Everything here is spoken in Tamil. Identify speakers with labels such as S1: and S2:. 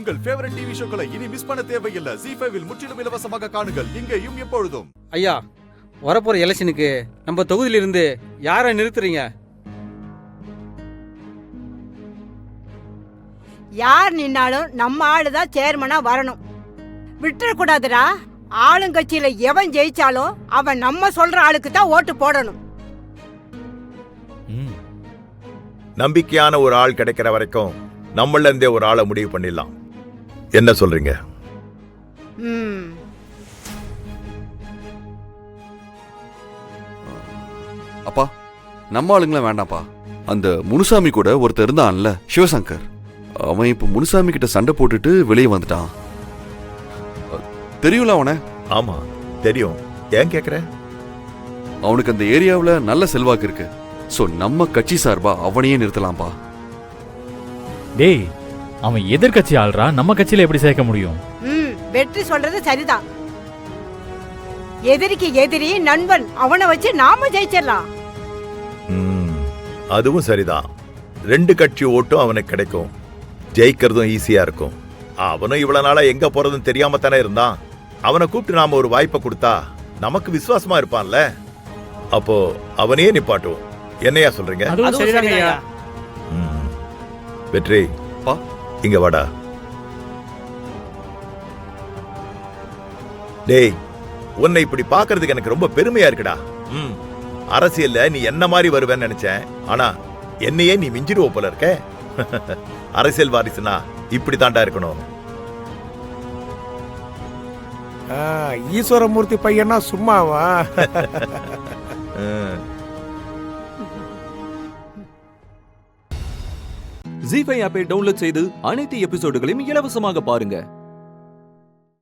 S1: உங்கள் ஃபேவரட் டிவி ஷோக்களை இனி மிஸ் பண்ண தேவையில்லை. ZEE5 இல் முற்றிலும் இலவசமாக காணுங்கள். இங்கேயும் எப்பொழுதும்.
S2: ஐயா, வரப்போற எலெக்ஷனுக்கு நம்ம தொகுதியிலிருந்து யாரை நிறுத்துறீங்க?
S3: யார் நின்னாலும் நம்ம ஆளுதான் சேர்மனா வரணும். விட்டுறக்கூடாதுடா. ஆளுங்கட்சியில எவன் ஜெயிச்சாலும் அவன் நம்ம சொல்ற ஆளுக்கு தான் ஓட்டு போடணும்.
S4: நம்பிக்கையான ஒரு ஆள் கிடைக்கிற வரைக்கும் நம்மள இருந்தே ஒரு ஆளை முடிவு பண்ணிடலாம். என்ன சொல்றீங்க?
S5: அப்பா, நம்ம ஆளுங்கள வேண்டாம்ப்பா. அந்த முனுசாமி கூட ஒருத்தர் இருந்தான்ல, சிவசங்கர். அவன் இப்ப முனுசாமி கிட்ட சண்டை போட்டுட்டு வெளியே வந்துட்டான். தெரியும்ல அவனை?
S4: ஆமா தெரியும். ஏன் கேக்குற?
S5: அவனுக்கு அந்த ஏரியாவுல நல்ல செல்வாக்கு இருக்கு. சோ நம்ம கட்சி சார்பா அவனையே நிறுத்தலாம்பா.
S6: டேய், அவன் எதிர்கட்சி ஆள்றா, நம்ம கட்சியில எப்படி சேர்க்க முடியும்?
S3: வெற்றி சொல்றது சரிதான். எதிரிக்கு எதிரி நண்பன், அவனை வச்சு நாம ஜெயிச்சிடலாம்.
S4: அதுவும் சரிதான். 2 கட்சி ஓட்டும் அவனுக்கு கிடைக்கும். ஜெயிக்கிறதும் ஈஸியா இருக்கும். அவனும் இவ்வளவு நாளா எங்க போறதுன்னு தெரியாம தானே இருந்தான். அவனை கூப்பிட்டு நாம ஒரு வாய்ப்பை கொடுத்தா நமக்கு விசுவாசமா இருப்பான்ல. அப்போ அவனையே நிப்பாட்டுவோம். என்னையா சொல்றீங்க? வெற்றி, இங்க வாடா. டேய், உன்னை இப்படி பாக்குறதுக்கு எனக்கு ரொம்ப பெருமையா இருக்குடா. அரசியல்ல நீ என்ன மாதிரி வருவேன்னு நினைச்சேன். ஆனா என்னையே நீ மிஞ்சிடுவ போல இருக்க. அரசியல் வாரிசுனா இப்படி தாண்டா இருக்கணும்.
S7: ஈஸ்வரமூர்த்தி பையனா சும்மாவா?
S8: ZEE5 ஆப்பை டவுன்லோட் செய்து அனைத்து எபிசோடுகளையும் இலவசமாக பாருங்க.